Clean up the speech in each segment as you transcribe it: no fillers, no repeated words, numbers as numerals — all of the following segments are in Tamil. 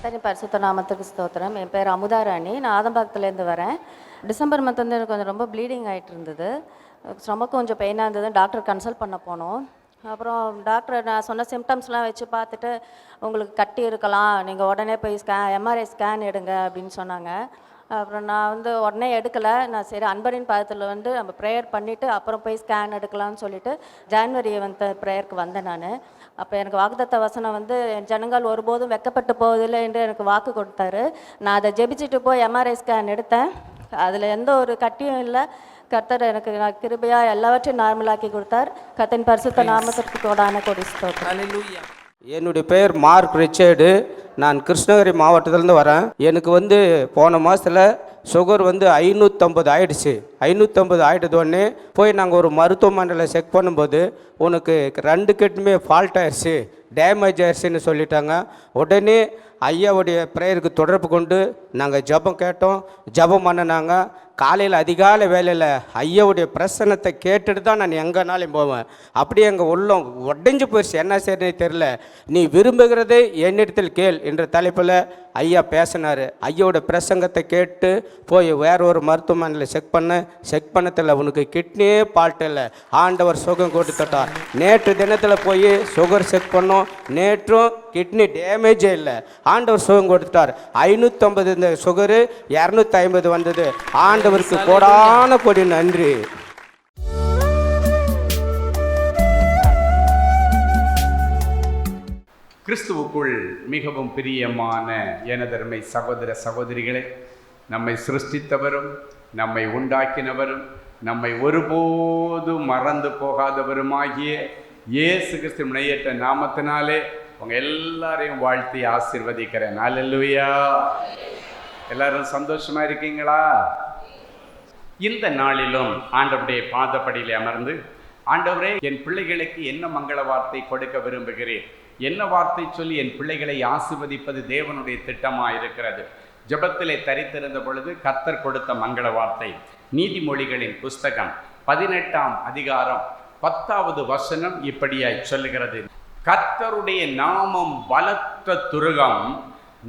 கர்த்தரின் பரிசுத்த நாமத்துக்கு ஸ்தோத்திரம். என் பேர் அமுதாராணி. நான் ஆதம்பாக்கத்துலேருந்து வரேன். டிசம்பர் மந்த் வந்து எனக்கு கொஞ்சம் ரொம்ப ப்ளீடிங் ஆகிட்டு இருந்தது. ஸ்டொமக் கொஞ்சம் பெயினாக இருந்தது. டாக்டர் கன்சல்ட் பண்ண போனோம். அப்புறம் டாக்டர் நான் சொன்ன சிம்டம்ஸ்லாம் வச்சு பார்த்துட்டு, உங்களுக்கு கட்டி இருக்கலாம், நீங்கள் உடனே போய் எம்ஆர்ஐ ஸ்கேன் எடுங்க அப்படின்னு சொன்னாங்க. அப்புறம் நான் வந்து உடனே எடுக்கலை. நான் சரி அன்பரின் பாதத்தில் வந்து நம்ம ப்ரேயர் பண்ணிவிட்டு அப்புறம் போய் ஸ்கேன் எடுக்கலாம்னு சொல்லிவிட்டு ஜான்வரி வந்து ப்ரேயருக்கு வந்தேன் நான். அப்போ எனக்கு வாக்குத்தத்த வசனம் வந்து ஜனங்கள் ஒருபோதும் வெக்கப்பட்டு போவதில்லை என்று எனக்கு வாக்கு கொடுத்தாரு. நான் அதை ஜெபிச்சுட்டு போய் எம்ஆர்ஐ ஸ்கேன் எடுத்தேன். அதில் எந்த ஒரு கட்டியும் இல்லை. கர்த்தர் எனக்கு கிருபையாக எல்லாவற்றையும் நார்மலாக்கி கொடுத்தார். கர்த்தரின் பரிசுத்த நாமத்திற்கு கோடான கொடி ஸ்தோத்திரம். என்னுடைய பெயர் மார்க் ரிச்சர்டு. நான் கிருஷ்ணகிரி மாவட்டத்திலேருந்து வரேன். எனக்கு வந்து போன மாதத்தில் சுகர் வந்து 550 ஆகிடுச்சு. 550 ஆகிட்டதோடனே போய் நாங்கள் ஒரு மருத்துவமனையில் செக் பண்ணும்போது உனக்கு 2 கிட்னியுமே ஃபால்ட் ஆயிடுச்சு, டேமேஜ் ஆயிடுச்சுன்னு சொல்லிட்டாங்க. உடனே ஐயாவுடைய ப்ரேயருக்கு தொடர்பு கொண்டு நாங்கள் ஜெபம் கேட்டோம். ஜெபம் பண்ணினாங்க. காலையில் அதிகாலை வேலையில் ஐயாவுடைய பிரசன்னத்தை கேட்டுட்டு தான் நான் எங்கேனாலும் போவேன். அப்படியே எங்கள் உள்ளம் உடைஞ்சு போயிடுச்சு. என்ன செய்யறதுனே தெரில. நீ விரும்புகிறதை என்னிடத்தில் கேள் என்ற தலைப்பில் ஐயா பேசினார். ஐயாவோட பிரசங்கத்தை கேட்டு போய் வேற ஒரு மருத்துவமனையில் செக் பண்ணதில் உனக்கு கிட்னியே ஃபால்ட் இல்லை, ஆண்டவர் சுகம் கொடுத்துட்டார். நேற்று தினத்தில் போய் சுகர் செக் பண்ணோம். நேற்றும் கிட்னி டேமேஜே இல்லை, ஆண்டவர் சுகம் கொடுத்துட்டார். 550 இந்த சுகரு 250 வந்தது. ஆண்டவருக்கு கோடான கோடி நன்றி. கிறிஸ்துவுக்குள் மிகவும் பிரியமான எனதருமை சகோதர சகோதரிகளே, நம்மை சிருஷ்டித்தவரும் நம்மை உண்டாக்கினவரும் நம்மை ஒருபோதும் மறந்து போகாதவருமாகிய இயேசு கிறிஸ்து முனையற்ற நாமத்தினாலே உங்கள் எல்லாரையும் வாழ்த்தி ஆசீர்வதிக்கிறேன். அல்லேலூயா. எல்லாரும் சந்தோஷமா இருக்கீங்களா? இந்த நாளிலும் ஆண்டவருடைய பாதப்படியிலே அமர்ந்து, ஆண்டவரே, என் பிள்ளைகளுக்கு என்ன மங்கள வார்த்தை கொடுக்க விரும்புகிறேன், என்ன வார்த்தை சொல்லி என் பிள்ளைகளை ஆசீர்வதிப்பது தேவனுடைய திட்டமாக இருக்கிறது. ஜெபத்திலே தரித்திருந்த பொழுது கர்த்தர் கொடுத்த மங்கள வார்த்தை நீதிமொழிகளின் புஸ்தகம் 18ஆம் அதிகாரம் 10வது வசனம் இப்படியாய் சொல்லுகிறது. கர்த்தருடைய நாமம் பலத்த துருகம்,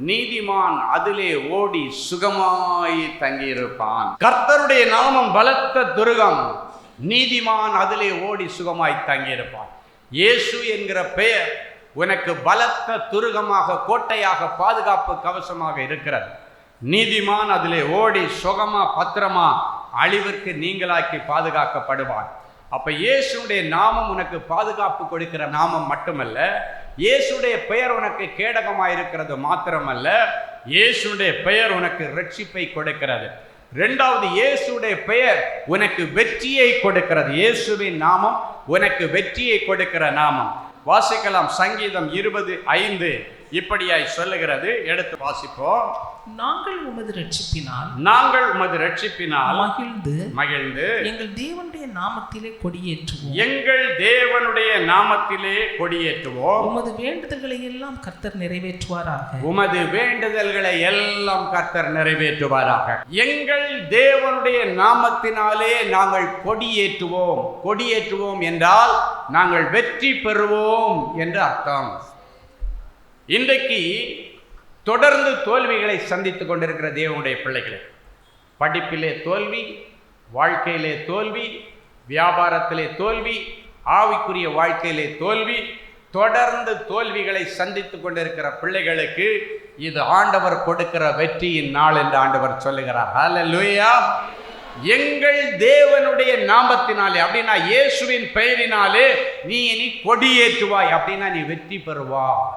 நீதிமான் அதிலே ஓடி சுகமாய் தங்கியிருப்பான். கர்த்தருடைய நாமம் பலத்த துருகம், நீதிமான் அதிலே ஓடி சுகமாய் தங்கியிருப்பான். இயேசு என்கிற பெயர் உனக்கு பலத்த துருகமாக, கோட்டையாக, பாதுகாப்பு கவசமாக இருக்கிறது. நீதிமான் அதிலே ஓடி சுகமா பத்திரமா அழிவிற்கு நீங்களாக்கி பாதுகாக்கப்படுவான். அப்ப இயேசுடைய நாமம் உனக்கு பாதுகாப்பு கொடுக்கிற நாமம் மட்டுமல்ல, இயேசுடைய பெயர் உனக்கு கேடகமாக இருக்கிறது மாத்திரமல்ல, இயேசுடைய பெயர் உனக்கு ரட்சிப்பை கொடுக்கிறது. இரண்டாவது, இயேசுடைய பெயர் உனக்கு வெற்றியை கொடுக்கிறது. இயேசுவின் நாமம் உனக்கு வெற்றியை கொடுக்கிற நாமம். வாசிக்கலாம். சங்கீதம் 20:5 இப்படியாய் சொல்லுகிறது. எடுத்து வாசிப்போம். நாங்கள் உமது ரட்சிப்பினால் மகிழ்ந்து எங்கள் தேவனுடைய நாமத்திலே கொடியேற்றுவோம். உமது வேண்டுதல்களை எல்லாம் கர்த்தர் நிறைவேற்றுவாராக. எங்கள் தேவனுடைய நாமத்தினாலே நாங்கள் கொடியேற்றுவோம் என்றால் நாங்கள் வெற்றி பெறுவோம் என்று அர்த்தம். இன்றைக்கு தொடர்ந்து தோல்விகளை சந்தித்துக் கொண்டிருக்கிற தேவனுடைய பிள்ளைகளே, படிப்பிலே தோல்வி, வாழ்க்கையிலே தோல்வி, வியாபாரத்திலே தோல்வி, ஆவிக்குரிய வாழ்க்கையிலே தோல்வி, தொடர்ந்து தோல்விகளை சந்தித்துக் கொண்டிருக்கிற பிள்ளைகளுக்கு இது ஆண்டவர் கொடுக்கிற வெற்றியின் நாள் என்று ஆண்டவர் சொல்லுகிறார். ஹல்லேலூயா. எங்கள் தேவனுடைய நாமத்தினாலே, அப்படின்னா இயேசுவின் பெயரினாலே நீ கொடியேற்றுவாய், அப்படின்னா நீ வெற்றி பெறுவாய்.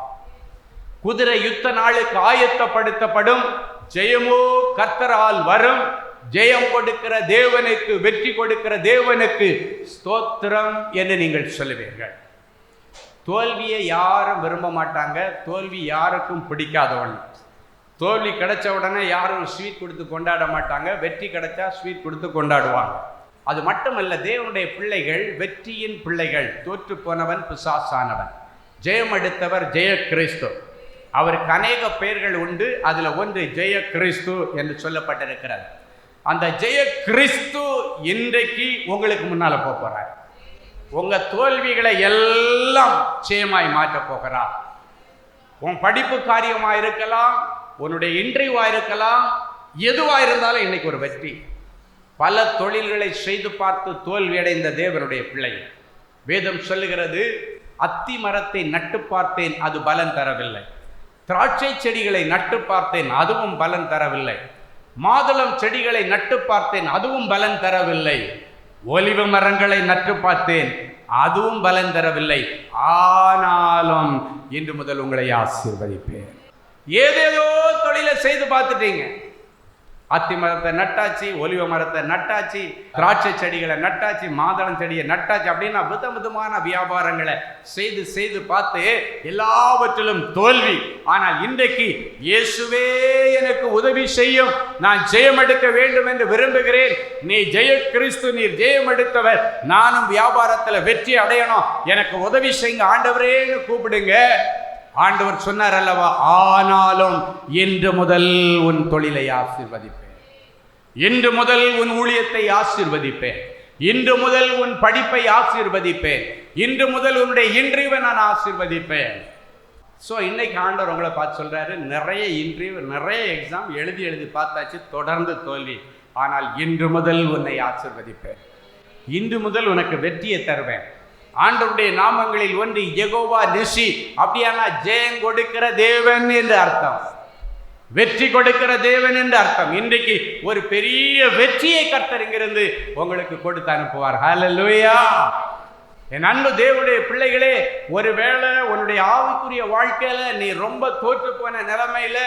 குதிரை யுத்த நாளுக்கு ஆயத்தப்படுத்தப்படும், ஜெயமோ கர்த்தரால் வரும். ஜெயம் கொடுக்கிற தேவனுக்கு, வெற்றி கொடுக்கிற தேவனுக்கு ஸ்தோத்திரம் என்று நீங்கள் சொல்லுவீர்கள். தோல்வியை யாரும் விரும்ப மாட்டாங்க. தோல்வி யாருக்கும் பிடிக்காத ஒன்று. தோல்வி கிடைச்ச உடனே யாரும் ஸ்வீட் கொடுத்து கொண்டாட மாட்டாங்க. வெற்றி கிடைச்சா ஸ்வீட் கொடுத்து கொண்டாடுவாங்க. அது மட்டுமல்ல, தேவனுடைய பிள்ளைகள் வெற்றியின் பிள்ளைகள். தோற்று போனவன் பிசாசானவன், ஜெயம் எடுத்தவர் ஜெய கிறிஸ்து. அவருக்கு அநேக பெயர்கள் உண்டு. அதில் ஒன்று ஜெய கிறிஸ்து என்று சொல்லப்பட்டிருக்கிறது. அந்த ஜெய கிறிஸ்து இன்றைக்கு உங்களுக்கு முன்னால் போகிறார். உங்கள் தோல்விகளை எல்லாம் ஜெயமாய் மாற்ற போகிறார். உன் படிப்பு காரியமாக இருக்கலாம், உன்னுடைய இன்டர்வியூவாக இருக்கலாம், எதுவாக இருந்தாலும் இன்னைக்கு ஒரு வெற்றி. பல தொழில்களை செய்து பார்த்து தோல்வியடைந்த தேவனுடைய பிள்ளை. வேதம் சொல்லுகிறது, அத்தி மரத்தை நட்டு பார்த்தேன், அது பலன் தரவில்லை. திராட்சை செடிகளை நட்டு பார்த்தேன், அதுவும் பலன் தரவில்லை. மாதுளம் செடிகளை நட்டு பார்த்தேன், அதுவும் பலன் தரவில்லை. ஒலிவ மரங்களை நட்டு பார்த்தேன், அதுவும் பலன் தரவில்லை. ஆனாலும் இன்று முதல் உங்களை ஆசீர்வதிப்பேன். ஏதேதோ தொழிலை செய்து பார்த்துட்டீங்க. அத்தி மரத்தை நட்டாச்சு, ஒலிவ மரத்தை நட்டாச்சு, திராட்சை செடிகளை நட்டாச்சு, மாதுளம் செடியை நட்டாச்சு அப்படின்னா விதவிதமான வியாபாரங்களை செய்து செய்து பார்த்து எல்லாவற்றிலும் தோல்வி. ஆனால் இன்றைக்கு இயேசுவே எனக்கு உதவி செய்யும், நான் ஜெயம் எடுக்க வேண்டும் என்று விரும்புகிறேன். நீ ஜெய கிறிஸ்து, நீர் ஜெயம் எடுத்தவர், நானும் வியாபாரத்தில் வெற்றி அடையணும், எனக்கு உதவி செய்யுங்க ஆண்டவரேன்னு கூப்பிடுங்க. ஆண்டவர் சொன்னார் அல்லவா, ஆனாலும் இன்று முதல் உன் தொழிலை ஆசீர்வதிப்பேன், இன்று முதல் உன் ஊழியத்தை ஆசீர்வதிப்பேன், இன்று முதல் உன் படிப்பை ஆசீர்வதிப்பேன், இன்று முதல் உன்னுடைய இன்டர்வியூவை நான் ஆசீர்வதிப்பேன். ஸோ இன்னைக்கு ஆண்டவர் உங்களை பார்த்து சொல்றாரு, நிறைய இன்டர்வியூ, நிறைய எக்ஸாம் எழுதி பார்த்தாச்சு, தொடர்ந்து தோல்வி. ஆனால் இன்று முதல் உன்னை ஆசீர்வதிப்பேன், இன்று முதல் உனக்கு வெற்றியை தருவேன். ஆண்டவருடைய நாமங்களில் ஒன்று யெகோவா நிசி. அப்படியானா ஜெயம் கொடுக்கிற தேவன் என்று அர்த்தம், வெற்றி கொடுக்கிற தேவன் என்று அர்த்தம். இன்றைக்கு ஒரு பெரிய வெற்றியை கர்த்தர் இங்கிருந்து உங்களுக்கு கொடுத்து அனுப்புவார். ஹல்லேலூயா. என் அன்பு தேவனுடைய பிள்ளைகளே, ஒருவேளை உன்னுடைய ஆவிக்குரிய வாழ்க்கையில நீ ரொம்ப தோற்று போன நிலைமையில,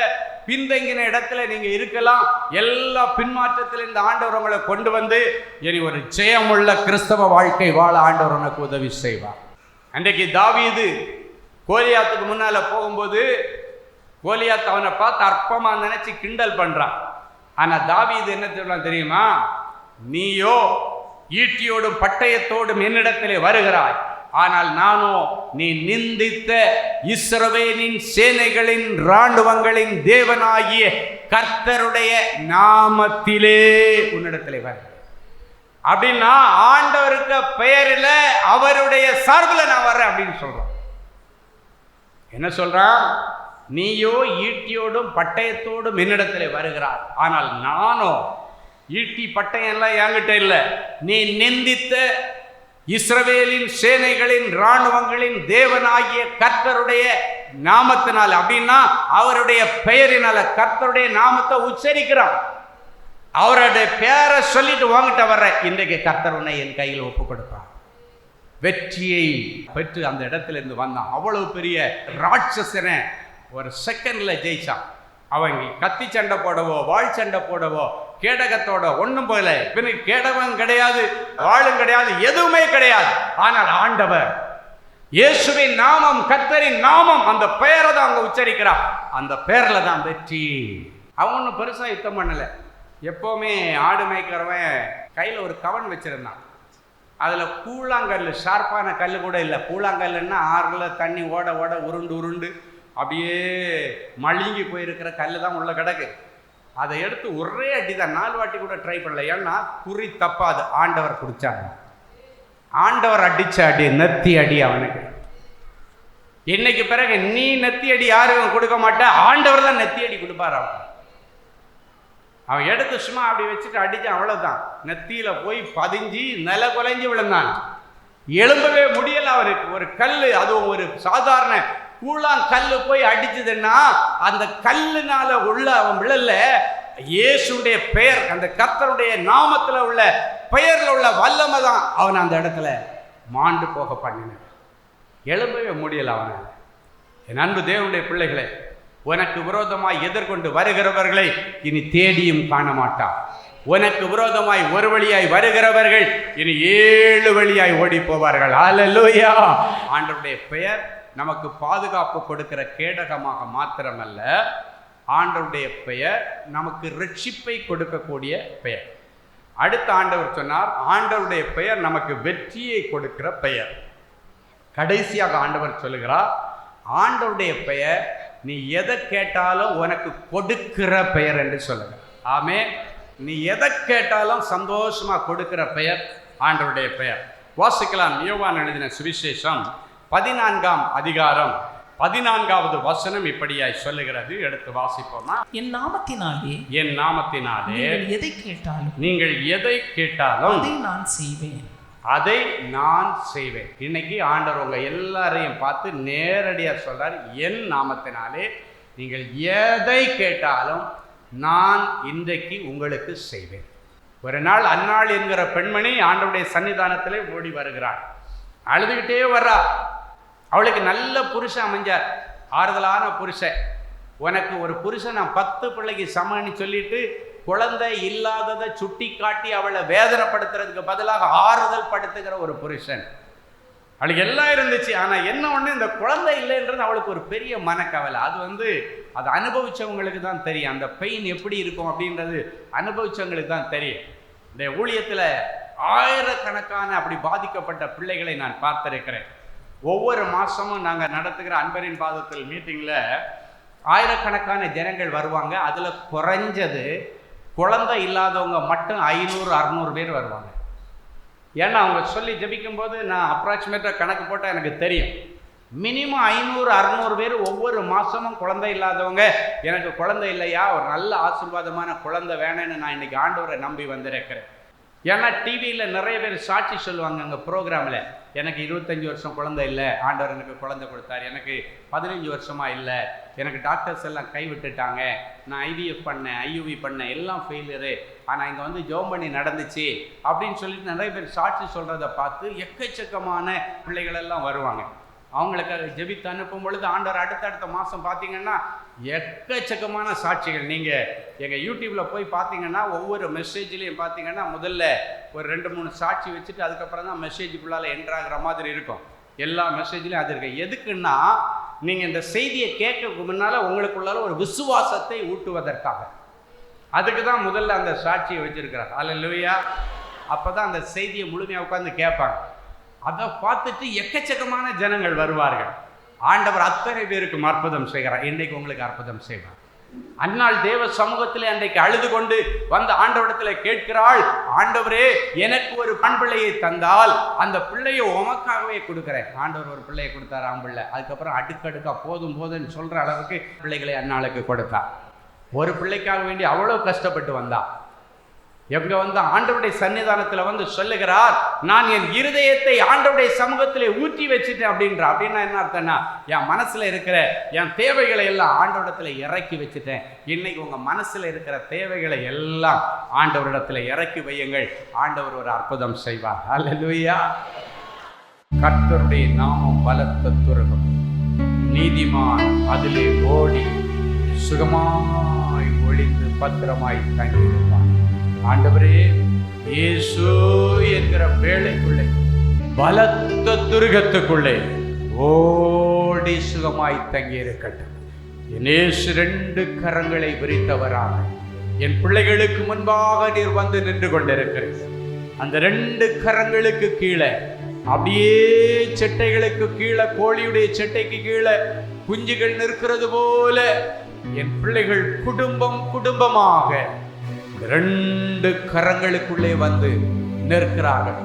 பின்தங்கின இடத்துல நீங்க இருக்கலாம். எல்லா பின்மாற்றத்தில் இந்த ஆண்டவர் உங்களை கொண்டு வந்து இனி ஒரு ஜெயமுள்ள கிறிஸ்தவ வாழ்க்கை வாழ ஆண்டவர் உனக்கு உதவி செய்வார். அன்றைக்கு தாவீது கோலியாத்துக்கு முன்னால போகும்போது, கோலியாத் அவனை பார்த்து அற்பமா நினைச்சு கிண்டல் பண்றான். ஆனா தாவீது என்ன சொல்றான் தெரியுமா? நீயோ ஈட்டியோடும் பட்டயத்தோடும் என்னிடத்திலே வருகிறாய், ஆனால் நானோ நீ நிந்தித்த இஸ்ரவேலின் சேனைகளின் இராணுவங்களின் தேவனாகிய கர்த்தருடைய நாமத்திலே உன்னிடத்திலே வருகிறேன். அப்படின்னா ஆண்டவருக்கு பெயரில் அவருடைய சார்பில் நான் வர்றேன் அப்படின்னு சொல்றான். என்ன சொல்றான்? நீயோ ஈட்டியோடும் பட்டயத்தோடும் என்னிடத்திலே வருகிறார், ஆனால் நானோ ஈட்டி பட்டயம் எல்லாம் என்கிட்ட இல்லை, நீ நிந்தித்த இஸ்ரவேலின் சேனைகளின் இராணுவங்களின் தேவனாகிய கர்த்தருடைய நாமத்தினால, அப்படின்னா அவருடைய பெயரினால கர்த்தருடைய நாமத்தை உச்சரிக்கிறான். அவருடைய பேரை சொல்லிட்டு வாங்கிட்ட வர்ற, இன்றைக்கு கர்த்தர் உன்னை என் கையில் ஒப்பு கொடுப்பார். வெற்றியை பெற்று அந்த இடத்துல இருந்து வந்தான். அவ்வளவு பெரிய ராட்சசனை ஒரு செகண்ட்ல ஜெயிச்சான். அவங்க கத்தி சண்டை போடவோ வாழ் சண்டை போடவோ கேடகத்தோட ஒன்றும் போகல. பின்னுக்கு கேடகம் கிடையாது, வாளும் கிடையாது, எதுவுமே கிடையாது. ஆனால் ஆண்டவர் இயேசுவின் நாமம், கர்த்தரின் நாமம், அந்த பெயரை தான் அவங்க உச்சரிக்கிறான். அந்த பெயர்ல தான் வெற்றி. அவன் ஒன்றும் பெருசா யுத்தம் பண்ணல. எப்பவுமே ஆடு மேய்க்கிறவன் கையில ஒரு கவன் வச்சிருந்தான். அதுல கூழாங்கல், ஷார்ப்பான கல் கூட இல்லை. கூழாங்கல்லுன்னா ஆறுல தண்ணி ஓட ஓட உருண்டு உருண்டு அப்படியே மழுங்கி போயிருக்கிற கல் தான் உள்ள கிடக்கு. அதை எடுத்து ஒரே அடி தான், 4 வாட்டி கூட ட்ரை பண்ணல. ஏன்னா குறி தப்பாது. ஆண்டவர் குடிச்சாங்க. ஆண்டவர் அடிச்ச அடி, நெத்தி அடி அவனுக்கு. இன்னைக்கு பிறகு நீ நெத்தி அடி யாரும் கொடுக்க மாட்டா, ஆண்டவர் தான் நெத்தி அடி கொடுப்பார். அவன் எடுத்து சும்மா அப்படி வச்சுட்டு அடிச்சான், அவ்வளவுதான். நெத்தியில போய் பதிஞ்சு நில குலைஞ்சு விழுந்தான். எழும்பவே முடியல அவருக்கு. ஒரு கல், அதுவும் ஒரு சாதாரண கூழாங்கல்லு போய் அடிச்சதுன்னா அந்த கல்லுனால உள்ள அவன் விழல. இயேசுடைய பெயர், அந்த கர்த்தருடைய நாமத்துல உள்ள பெயர்ல உள்ள வல்லமை தான் அவன் அந்த இடத்துல மாண்டு போக பண்ணின. எழும்பவே முடியல அவனால. என் அன்பு தேவனுடைய பிள்ளைகளே, உனக்கு விரோதமாய் எதிர்கொண்டு வருகிறவர்களை இனி தேடியும் காண மாட்டான். உனக்கு விரோதமாய் ஒரு வழியாய் வருகிறவர்கள் இனி 7 வழியாய் ஓடி போவார்கள். ஹல்லேலூயா. ஆண்டவருடைய பெயர் நமக்கு பாதுகாப்பு கொடுக்கிற கேடகமாக மாத்திரமல்ல, ஆண்டவருடைய பெயர் நமக்கு ரட்சிப்பை கொடுக்கக்கூடிய பெயர். அடுத்த ஆண்டவர் சொன்னார், ஆண்டவருடைய பெயர் நமக்கு வெற்றியை கொடுக்கிற பெயர். கடைசியாக ஆண்டவர் சொல்லுகிறார், ஆண்டவருடைய பெயர் நீ எதை கேட்டாலும் உனக்கு கொடுக்கிற பெயர் என்று சொல்லுங்க. ஆமே. நீ எதை கேட்டாலும் சந்தோஷமா கொடுக்கிற பெயர் ஆண்டவருடைய பெயர். வாசிக்கலாம். யோவான் எழுதின சுவிசேஷம் 14ஆம் அதிகாரம் 14வது வசனம் இப்படியாய் சொல்லுகிறது. எடுத்து வாசிப்போமா? என் நாமத்தினாலே நீங்கள் எதை கேட்டாலும் அதை நான் செய்வேன். இன்னைக்கு ஆண்டவர் உங்க எல்லாரையும் பார்த்து நேரடியாக சொல்றார், என் நாமத்தினாலே நீங்கள் எதை கேட்டாலும் நான் இன்றைக்கு உங்களுக்கு செய்வேன். ஒரு நாள் அன்னாள் என்கிற பெண்மணி ஆண்டவருடைய சன்னிதானத்திலே ஓடி வருகிறாள். அழுதுகிட்டே வர்றா. அவளுக்கு நல்ல புருஷன் அமைஞ்சார், ஆறுதலான புருஷன். உனக்கு ஒரு புருஷன் நான் 10 பிள்ளைக்கு சமன்னு சொல்லிட்டு குழந்தை இல்லாததை சுட்டி காட்டி அவளை வேதனைப்படுத்துறதுக்கு பதிலாக ஆறுதல் படுத்துகிற ஒரு புருஷன். அவளுக்கு எல்லாம் இருந்துச்சு. ஆனால் என்ன ஒன்று, இந்த குழந்தை இல்லைன்றது அவளுக்கு ஒரு பெரிய மனக்கவலை. அது அனுபவிச்சவங்களுக்கு தான் தெரியும். அந்த பெயின் எப்படி இருக்கும் அப்படின்றது அனுபவிச்சவங்களுக்கு தான் தெரியும். இந்த ஊழியத்தில் ஆயிரக்கணக்கான அப்படி பாதிக்கப்பட்ட பிள்ளைகளை நான் பார்த்திருக்கிறேன். ஒவ்வொரு மாதமும் நாங்கள் நடத்துகிற அன்பரின் பாதத்தில் மீட்டிங்கில் ஆயிரக்கணக்கான ஜனங்கள் வருவாங்க. அதில் குறைஞ்சது குழந்தை இல்லாதவங்க மட்டும் 500-600 பேர் வருவாங்க. ஏன்னா அவங்க சொல்லி ஜெபிக்கும்போது நான் அப்ராக்சிமேட்டாக கணக்கு போட்டால் எனக்கு தெரியும். மினிமம் 500-600 பேர் ஒவ்வொரு மாதமும் குழந்தை இல்லாதவங்க, எனக்கு குழந்தை இல்லையா, ஒரு நல்ல ஆசீர்வாதமான குழந்தை வேணும்னு நான் இன்றைக்கி ஆண்டவரை நம்பி வந்திருக்கிறேன். ஏன்னா டிவியில் நிறைய பேர் சாட்சி சொல்லுவாங்க. அங்கே ப்ரோக்ராமில் எனக்கு 25 வருஷம் குழந்தை இல்லை, ஆண்டவர் எனக்கு குழந்தை கொடுத்தார், எனக்கு 15 வருஷமாக இல்லை, எனக்கு டாக்டர்ஸ் எல்லாம் கைவிட்டுட்டாங்க, நான் IVF பண்ணேன், IUV பண்ணேன், எல்லாம் ஃபெயிலியரு, ஆனால் இங்கே ஜெபம் பண்ணி நடந்துச்சு அப்படின்னு சொல்லிட்டு நிறைய பேர் சாட்சி சொல்கிறத பார்த்து எக்கச்சக்கமான பிள்ளைகளெல்லாம் வருவாங்க. அவங்களுக்கு ஜெபித்து அனுப்பும் பொழுது ஆண்டவர் அடுத்தடுத்த மாதம் பார்த்தீங்கன்னா எக்கச்சக்கமான சாட்சிகள். நீங்கள் எங்கள் யூடியூப்பில் போய் பார்த்தீங்கன்னா ஒவ்வொரு மெசேஜ்லேயும் பார்த்தீங்கன்னா முதல்ல ஒரு 2-3 சாட்சி வச்சுட்டு அதுக்கப்புறம் தான் மெசேஜுக்குள்ளால் என்ட்ராகிற மாதிரி இருக்கும். எல்லா மெசேஜ்லையும் அது இருக்கு. எதுக்குன்னா நீங்கள் இந்த செய்தியை கேட்கறதுக்கு முன்னால் உங்களுக்குள்ளால ஒரு விசுவாசத்தை ஊட்டுவதற்காக. அதுக்கு தான் முதல்ல அந்த சாட்சியை வச்சுருக்கிறார். அல்லேலூயா. அப்போ தான் அந்த செய்தியை முழுமையாக உட்காந்து கேட்பாங்க. அதை பார்த்துட்டு எக்கச்சக்கமான ஜனங்கள் வருவார்கள். ஆண்டவர் அத்தனை பேருக்கும் அற்புதம் செய்கிறார். இன்றைக்கு உங்களுக்கு அற்புதம் செய்வார். அன்னாள் தேவ சமூகத்திலே அன்றைக்கு அழுது கொண்டு வந்து ஆண்டவரிடத்தில் கேட்கிறாள், ஆண்டவரே எனக்கு ஒரு பெண் பிள்ளையை தந்தால் அந்த பிள்ளையை உமக்காகவே கொடுக்குறேன். ஆண்டவர் ஒரு பிள்ளையை கொடுத்தார், ஆம்பிள்ளை. அதுக்கப்புறம் அடுக்கடுக்கா போதும் போதுன்னு சொல்கிற அளவுக்கு பிள்ளைகளை அன்னாளுக்கு கொடுத்தார். ஒரு பிள்ளைக்காக வேண்டி அவ்வளோ கஷ்டப்பட்டு வந்தா. எங்க ஆண்டவருடைய சன்னிதானத்தில் சொல்லுகிறார், நான் என் இருதயத்தை ஆண்டவருடைய சமூகத்திலே ஊற்றி வச்சுட்டேன் அப்படின்றா. அப்படின்னா என்ன அர்த்தம்னா, என் மனசுல இருக்கிற என் தேவைகளை எல்லாம் ஆண்டவரிடத்துல இறக்கி வச்சுட்டேன். இன்னைக்கு உங்க மனசுல இருக்கிற தேவைகளை எல்லாம் ஆண்டவரிடத்துல இறக்கி வையுங்கள். ஆண்டவர் ஒரு அற்புதம் செய்வார். அல்லேலூயா. கர்த்தருடைய நாமம் பலத்த துருகம், நீதிமான் அதிலே ஓடி சுகமாய் ஒளிந்து பத்திரமாய் தங்கியிருப்பான். ஆண்டவரே, இயேசு என்கிற வேளைக்குள்ளே பலத்த துருகத்துக்குள்ளே ஓடி சுகமாய் தங்கி இருக்கட்டும். என் இயேசு 2 கரங்களை விரித்தவராக என் பிள்ளைகளுக்கு முன்பாக நீர் வந்து நின்று கொண்டிருக்கிறீர். அந்த 2 கரங்களுக்கு கீழே அப்படியே செட்டைகளுக்கு கீழே, கோழியுடைய செட்டைக்கு கீழே குஞ்சுகள் நிற்கிறது போல என் பிள்ளைகள் குடும்பம் குடும்பமாக 2 கரங்களுக்குள்ளே வந்து நிற்கிறார்கள்.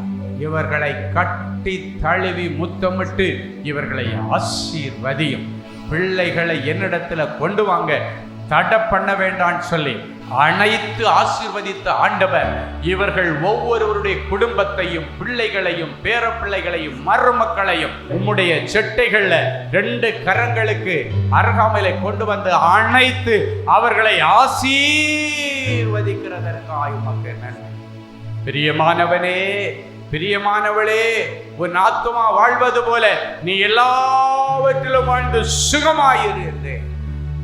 இவர்களை கட்டி தழுவி முத்தமிட்டு இவர்களை ஆசீர்வதியும். பிள்ளைகளை என்னிடத்துல கொண்டு வாங்க, தடை பண்ண வேண்டான்னு சொல்லி அனைத்து ஆசீர்வதித்த ஆண்டவர் இவர்கள் ஒவ்வொருவருடைய குடும்பத்தையும் பிள்ளைகளையும் பேரப்பிள்ளைகளையும் மருமக்களையும் உம்முடைய செட்டைகள்ல 2 கரங்களுக்கு அருகாமையிலே கொண்டு வந்து அணைத்து அவர்களை ஆசீர்வதிக்கிறதற்காக உமக்கு நன்றி. பிரியமானவனே, பிரியமானவளே, உன் ஆத்துமா வாழ்வது போல நீ எல்லாவற்றிலும் வாழ்ந்து சுகமாயிரு என்று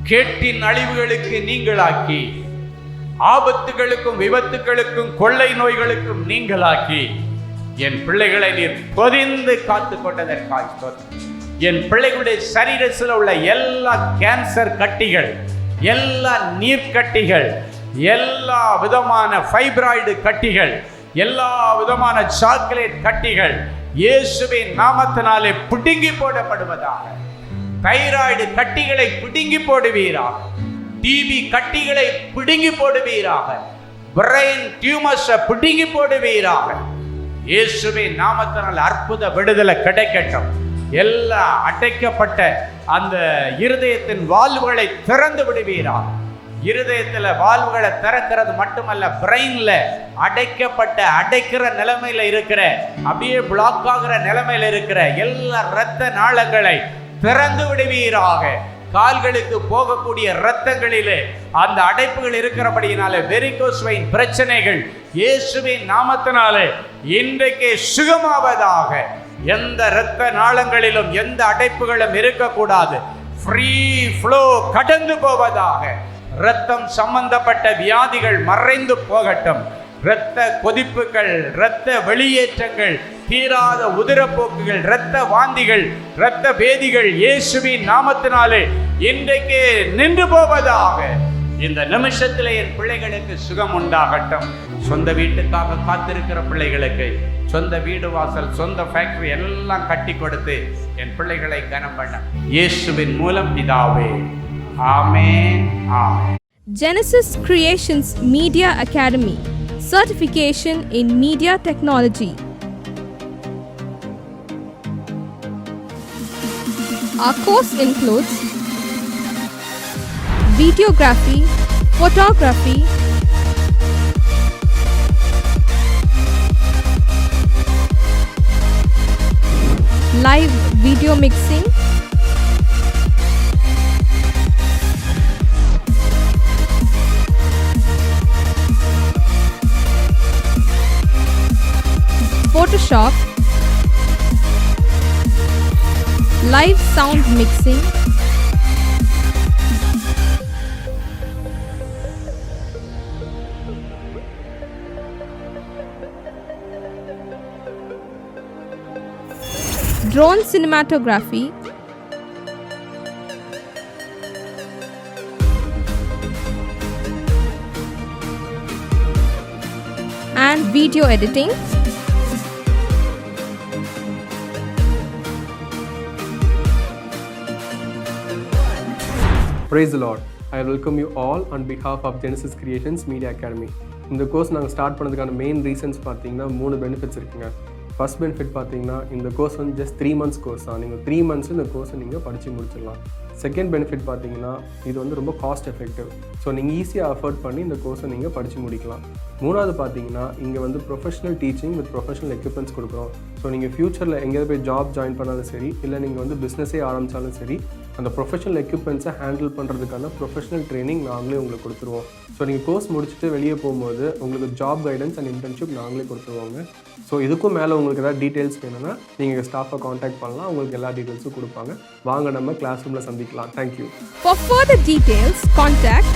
கேட்டின் அழிவுகளுக்கு நீங்களாக்கி, ஆபத்துகளுக்கும் விபத்துகளுக்கும் கொள்ளை நோய்களுக்கும் நீங்களாக்கி என் பிள்ளைகளை நீர் பொதிந்து காத்து கொண்டதற்காக என் பிள்ளைகளுடைய சரீரத்தில் உள்ள எல்லா கேன்சர் கட்டிகள், எல்லா நீர்க்கட்டிகள், எல்லா விதமான ஃபைப்ராய்டு கட்டிகள், எல்லா விதமான சாக்லேட் கட்டிகள் இயேசுவின் நாமத்தினாலே பிடுங்கி போடப்படுவதாக. தைராய்டு கட்டிகளை பிடுங்கி போடுவீராக. டிபி கட்டிகளை பிடுங்கி போடுவீராக. பிரெயின் டியூமர்ஸை பிடுங்கி போடுவீராக. இயேசுவின் நாமத்தினால் அற்புத விடுதலை கிடைக்கட்டும். எல்லா அடைக்கப்பட்ட அந்த இருதயத்தின் வால்வுகளை திறந்து விடுவீராக. இருதயத்தில் வால்வுகளை திறக்கிறது மட்டுமல்ல, பிரெயின்ல அடைக்கிற நிலைமையில இருக்கிற, அப்படியே பிளாக் ஆகிற நிலைமையில இருக்கிற எல்லா இரத்த நாளங்களை திறந்து விடுவீராக. கால்களுக்கு போகக்கூடிய இரத்தங்களிலே அந்த அடைப்புகள் இருக்கிறபடியினாலே வெரிகோஸ் வெயின் பிரச்சனைகள் இயேசுவின் நாமத்தினாலே இன்றைக்கு சுகமாவதாக. எந்த இரத்த நாளங்களிலும் எந்த அடைப்புகளும் இருக்கக்கூடாது. ஃப்ரீ ஃப்ளோ கடந்து போவதாக. இரத்தம் சம்பந்தப்பட்ட வியாதிகள் மறைந்து போகட்டும். இரத்த கொதிப்புகள், இரத்த வெளியேற்றங்கள், தீராத உதிரப்போக்குகள், இரத்த வாந்திகள், இரத்த பேதிகள் இயேசுவின் நாமத்தினாலே இன்றைக்கு நின்று போவதாக. இந்த நிமிஷத்தில் என் பிள்ளைகளுக்கு சுகம் உண்டாகட்டும். சொந்த வீட்டுக்காக காத்திருக்கிற பிள்ளைகளுக்கு சொந்த வீடு வாசல், சொந்த ஃபேக்டரி எல்லாம் கட்டி கொடுத்து என் பிள்ளைகளை கனம் பண்ண இயேசுவின் மூலம் பிதாவே, ஆமென், ஆமென். Genesis Creations Media Academy, certification in media technology. Our course includes videography, photography, live video mixing, Photoshop, live sound mixing, drone cinematography, and video editing. Praise the Lord. I welcome you all on behalf of Genesis Creations Media Academy. இந்த கோர்ஸ் நாங்கள் ஸ்டார்ட் பண்ணதுக்கான மெயின் ரீசன்ஸ் பார்த்தீங்கன்னா 3 பெனிஃபிட்ஸ் இருக்குங்க. ஃபர்ஸ்ட் பெனிஃபிட் பார்த்தீங்கன்னா இந்த கோர்ஸ் வந்து ஜஸ்ட் 3 months கோர்ஸ் தான். நீங்கள் 3 months இந்த கோர்ஸை நீங்கள் படித்து முடிச்சிடலாம். செகண்ட் பெனிஃபிட் பார்த்தீங்கன்னா இது வந்து ரொம்ப காஸ்ட் எஃபெக்டிவ். ஸோ நீங்கள் ஈஸியாக அஃபோர்ட் பண்ணி இந்த கோர்ஸை நீங்கள் படித்து முடிக்கலாம். மூணாவது பார்த்தீங்கன்னா இங்கே வந்து professional teaching with professional equipments கொடுக்குறோம். ஸோ நீங்கள் ஃப்யூச்சரில் எங்கேயாவது போய் ஜாப் ஜாயின் பண்ணாலும் சரி, இல்லை நீங்கள் வந்து பிஸ்னஸே ஆரம்பித்தாலும் சரி, அந்த ப்ரொஃபஷனல் எக்யூப்மெண்ட்ஸை ஹேண்டில் பண்ணுறதுக்கான ப்ரொஃபஷனல் ட்ரைனிங் நாங்களே உங்களுக்கு கொடுத்துருவோம். ஸோ நீங்கள் கோர்ஸ் முடிச்சுட்டு வெளியே போகும்போது உங்களுக்கு ஜாப் கைடன்ஸ் அண்ட் இன்டர்ன்ஷிப் நாங்களே கொடுத்துருவாங்க. ஸோ இதுக்கும் மேலே உங்களுக்கு ஏதாவது டீட்டெயில்ஸ் வேணும்னா நீங்கள் ஸ்டாஃபை காண்டாக்ட் பண்ணலாம். உங்களுக்கு எல்லா டீட்டெயில்ஸும் கொடுப்பாங்க. வாங்க நம்ம கிளாஸ் ரூமில் சந்திக்கலாம். Thank you. For further details, contact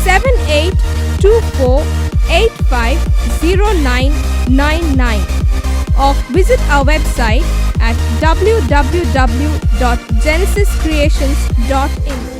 7824850999 or visit our website at www.genesiscreations.in.